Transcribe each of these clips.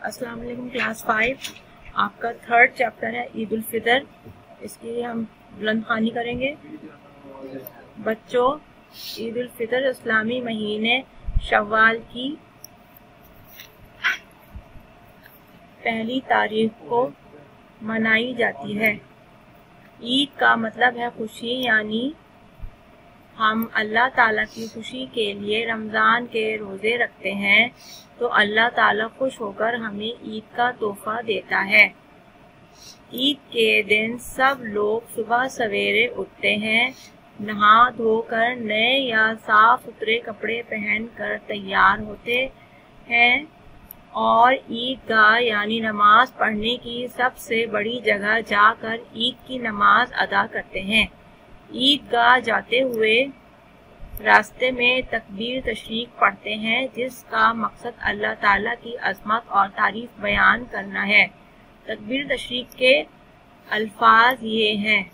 अस्सलाम वालेकुम क्लास 5 आपका थर्ड चैप्टर है ईद उल फितर। इसकी हम बुलंद ख़्वानी करेंगे। बच्चों, ईद उल फितर इस्लामी महीने शव्वाल की पहली तारीख को मनाई जाती है। ईद का मतलब है खुशी, यानी हम अल्लाह ताला की खुशी के लिए रमज़ान के रोज़े रखते हैं तो अल्लाह ताला खुश होकर हमें ईद का तोहफा देता है। ईद के दिन सब लोग सुबह सवेरे उठते हैं, नहा धोकर नए या साफ सुथरे कपड़े पहनकर तैयार होते हैं और ईदगाह यानी नमाज पढ़ने की सबसे बड़ी जगह जाकर ईद की नमाज अदा करते हैं। ईदगाह जाते हुए रास्ते में तकबीर तशरीक पढ़ते हैं, जिसका मकसद अल्लाह ताला की अज़मत और तारीफ बयान करना है। तकबीर तशरीक के अल्फाज ये हैं: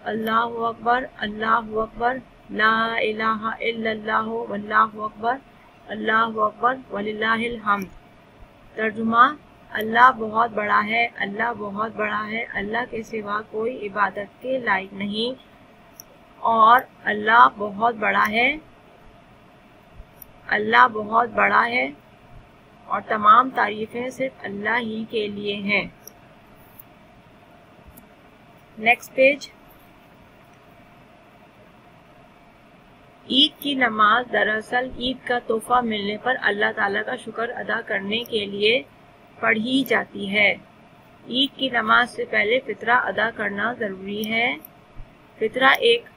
अल्लाहु अकबर, अल्लाहु अकबर, ला इलाहा इल्लल्लाह, वल्लाहु अकबर, अल्लाहु अकबर, वलिल्लाहिल हम्द। तर्जुमा: अल्लाह बहुत बड़ा है, अल्लाह बहुत बड़ा है, अल्लाह के सिवा कोई इबादत के लायक नहीं और अल्लाह बहुत बड़ा है, अल्लाह बहुत बड़ा है और तमाम तारीफें सिर्फ अल्लाह ही के लिए हैं। Next page. ईद की नमाज दरअसल ईद का तोहफा मिलने पर अल्लाह ताला का शुक्र अदा करने के लिए पढ़ी जाती है। ईद की नमाज से पहले फितरा अदा करना ज़रूरी है। फितरा एक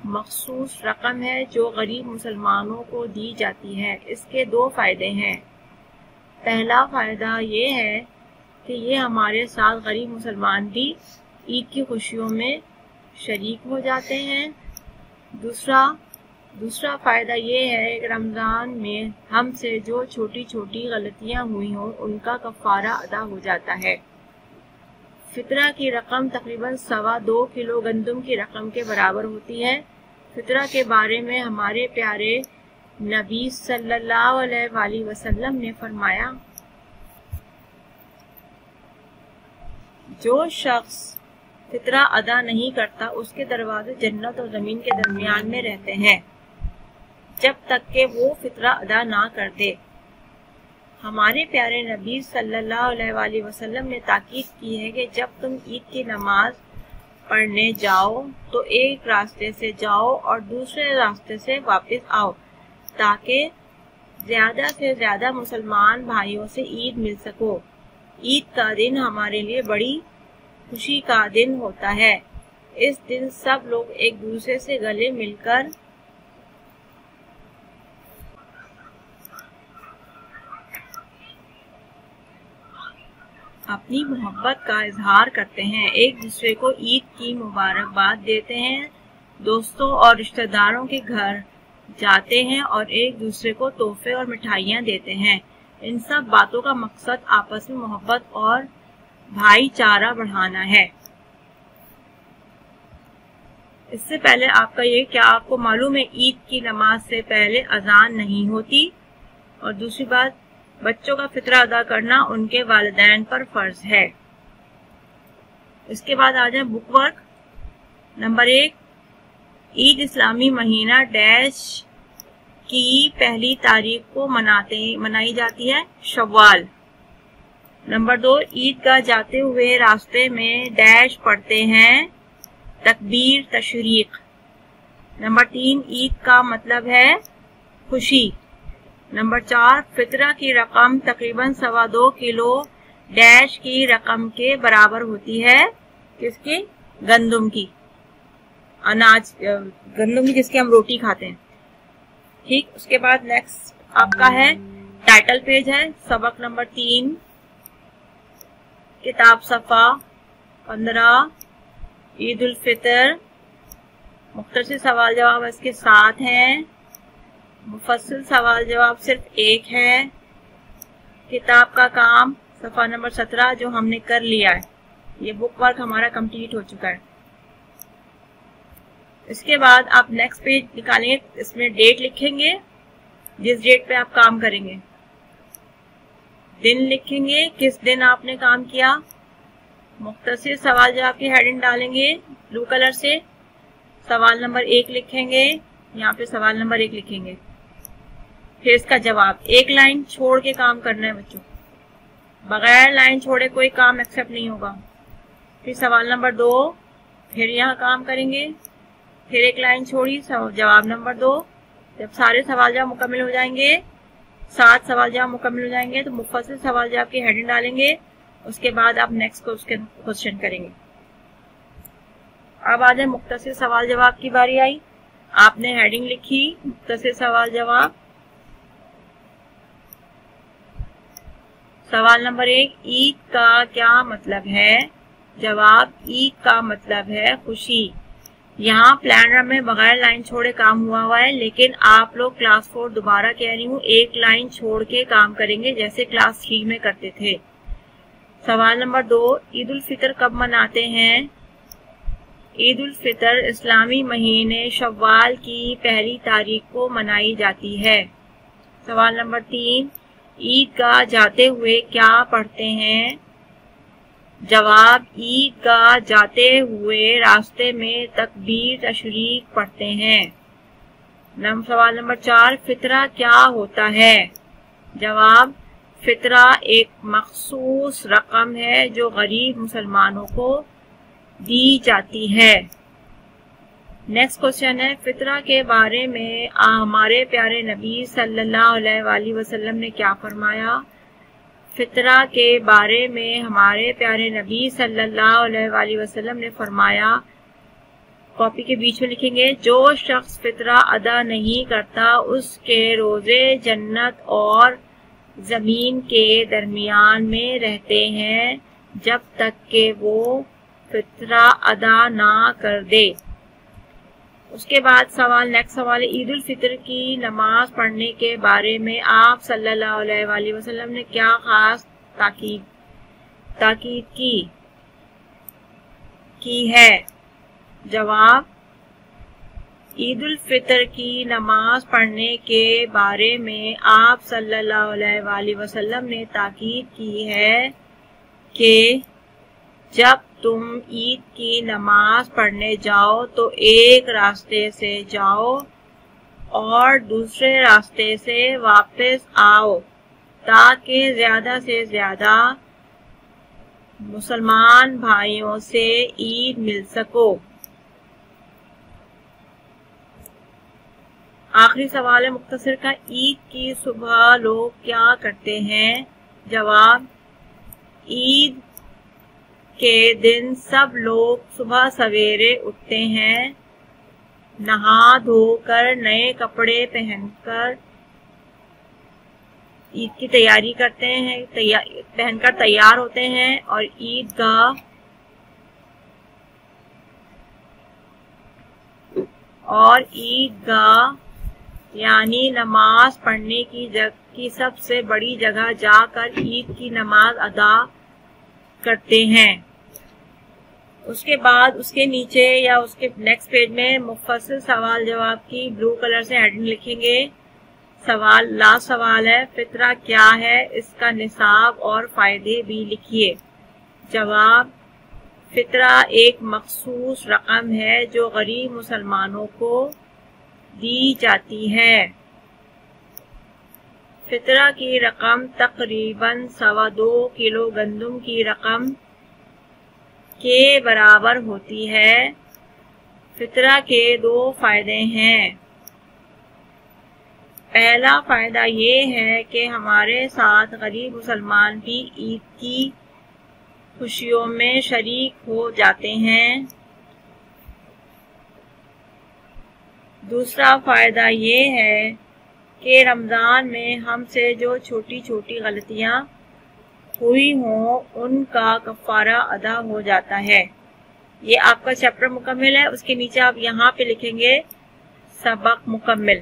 मखसूस रकम है जो गरीब मुसलमानों को दी जाती है। इसके दो फायदे हैं। पहला फायदा ये है कि ये हमारे साथ गरीब मुसलमान भी ईद की खुशियों में शरीक हो जाते हैं। दूसरा फायदा ये है कि रमज़ान में हमसे जो छोटी छोटी गलतियां हुई हों उनका कफ़ारा अदा हो जाता है। फितरा की रकम तकरीबन 2.25 किलो गंदम की रकम के बराबर होती है। फितरा के बारे में हमारे प्यारे नबी सल्लल्लाहु अलैहि वसल्लम ने फरमाया, जो शख्स फितरा अदा नहीं करता उसके दरवाजे जन्नत और जमीन के दरमियान में रहते हैं जब तक कि वो फितरा अदा ना कर दे। हमारे प्यारे नबी सल्लल्लाहु अलैहि वसल्लम ने ताकीद की है कि जब तुम ईद की नमाज पढ़ने जाओ तो एक रास्ते से जाओ और दूसरे रास्ते से वापस आओ, ताकि ज्यादा से ज्यादा मुसलमान भाइयों से ईद मिल सको। ईद का दिन हमारे लिए बड़ी खुशी का दिन होता है। इस दिन सब लोग एक दूसरे से गले मिलकर अपनी मोहब्बत का इजहार करते हैं, एक दूसरे को ईद की मुबारकबाद देते हैं, दोस्तों और रिश्तेदारों के घर जाते हैं और एक दूसरे को तोहफे और मिठाइयाँ देते हैं। इन सब बातों का मकसद आपस में मोहब्बत और भाईचारा बढ़ाना है। इससे पहले क्या आपको मालूम है ईद की नमाज से पहले अजान नहीं होती? और दूसरी बात, बच्चों का फितरा अदा करना उनके वालिदैन पर फर्ज है। इसके बाद आ जाए बुक वर्क। नंबर 1, ईद इस्लामी महीना डैश की पहली तारीख को मनाई जाती है, शव्वाल। नंबर 2, ईदगाह जाते हुए रास्ते में डैश पढ़ते हैं, तकबीर तशरीक। नंबर 3, ईद का मतलब है खुशी। नंबर 4, फितरा की रकम तकरीबन 2.25 किलो डैश की रकम के बराबर होती है। किसकी? गंदम की, अनाज गंदम की जिसकी हम रोटी खाते हैं। ठीक। उसके बाद नेक्स्ट आपका है टाइटल पेज है, सबक नंबर 3, किताब सफ़ा 15, ईद उल फितर। मुख्तसर सवाल जवाब इसके 7 हैं, मुफस्सिल सवाल जवाब सिर्फ 1 है। किताब का काम सफ़ा नंबर 17 जो हमने कर लिया है, ये बुक वर्क हमारा कंप्लीट हो चुका है। इसके बाद आप नेक्स्ट पेज निकालेंगे, इसमें डेट लिखेंगे जिस डेट पे आप काम करेंगे। دن لکھیں گے کس دن آپ نے کام کیا. مختصر سوال جواب کی ہیڈنگ ڈالیں گے بلو کلر سے. سوال نمبر 1 لکھیں گے, یہاں پہ سوال نمبر 1 لکھیں گے, پھر اس کا جواب. ایک لائن چھوڑ کے کام کرنا ہے بچوں, بغیر لائن چھوڑے کوئی کام ایکسپٹ نہیں ہوگا. پھر سوال نمبر 2, پھر یہاں کام کریں گے, پھر ایک لائن چھوڑی, جواب نمبر 2. جب سارے سوال جواب مکمل ہو جائیں گے, 7 سوال جواب مکمل ہو جائیں گے, تو مفصل سوال جواب کی ہیڈنگ ڈالیں گے. اس کے بعد آپ نیکسٹ کوشچن کریں گے. اب آ جائیں مختصر سوال جواب کی باری آئی. آپ نے ہیڈنگ لکھی مختصر سوال جواب. سوال نمبر 1, عید کا کیا مطلب ہے؟ جواب, عید کا مطلب ہے خوشی. یہاں پلانر میں بغیر لائن چھوڑے کام ہوا ہے, لیکن آپ لوگ کلاس 4 دوبارہ کہہ رہی ہوں ایک لائن چھوڑ کے کام کریں گے جیسے کلاس 3 میں کرتے تھے. سوال نمبر 2, عید الفطر کب مناتے ہیں؟ عید الفطر اسلامی مہینے شوال کی پہلی تاریخ کو منائی جاتی ہے. سوال نمبر 3, عیدگاہ جاتے ہوئے کیا پڑھتے ہیں؟ جواب, عیدگاہ جاتے ہوئے راستے میں تکبیر تشریق پڑھتے ہیں. سوال نمبر 4, فطرہ کیا ہوتا ہے؟ جواب, فطرہ ایک مخصوص رقم ہے جو غریب مسلمانوں کو دی جاتی ہے. نیکسٹ کوشچن ہے, فطرہ کے بارے میں ہمارے پیارے نبی صلی اللہ علیہ وآلہ وسلم نے کیا فرمایا؟ فطرہ کے بارے میں ہمارے پیارے نبی صلی اللہ علیہ وآلہ وسلم نے فرمایا, کاپی کے بیچ میں لکھیں گے, جو شخص فطرہ ادا نہیں کرتا اس کے روزے جنت اور زمین کے درمیان میں رہتے ہیں جب تک کہ وہ فطرہ ادا نہ کر دے. اس کے بعد نیکسٹ سوال ہے, عید الفطر کی نماز پڑھنے کے بارے میں آپ صلی اللہ علیہ وآلہ وسلم نے کیا خاص تاکید کی ہے؟ جواب, عید الفطر کی نماز پڑھنے کے بارے میں آپ صلی اللہ علیہ وآلہ وسلم نے تاکید کی ہے کہ جب تم عید کی نماز پڑھنے جاؤ تو ایک راستے سے جاؤ اور دوسرے راستے سے واپس آؤ تاکہ زیادہ سے زیادہ مسلمان بھائیوں سے عید مل سکو. آخری سوال ہے مختصر کا, عید کی صبح لوگ کیا کرتے ہیں؟ جواب, عید کے دن سب لوگ صبح سویرے اٹھتے ہیں, نہا دھو کر نئے کپڑے پہن کر عید کی تیاری کرتے ہیں, پہن کر تیار ہوتے ہیں اور عیدگاہ یعنی نماز پڑھنے کی سب سے بڑی جگہ جا کر عید کی نماز ادا کرتے ہیں. اس کے بعد اس کے نیچے یا اس کے نیکسٹ پیج میں مفصل سوال جواب کی بلو کلر سے ہیڈنگ لکھیں گے. لاسٹ سوال ہے, فطرہ کیا ہے, اس کا نصاب اور فائدے بھی لکھیے. جواب, فطرہ ایک مخصوص رقم ہے جو غریب مسلمانوں کو دی جاتی ہے. فطرہ کی رقم تقریباً 2.25 کلو گندم کی رقم کے برابر ہوتی ہے. فطرہ کے 2 فائدے ہیں. پہلا فائدہ یہ ہے کہ ہمارے ساتھ غریب مسلمان بھی عید کی خوشیوں میں شریک ہو جاتے ہیں. دوسرا فائدہ یہ ہے کہ رمضان میں ہم سے جو چھوٹی چھوٹی غلطیاں ہوئی ہوں ان کا کفارہ ادا ہو جاتا ہے. یہ آپ کا چیپٹر مکمل ہے. اس کے نیچے آپ یہاں پہ لکھیں گے سبق مکمل.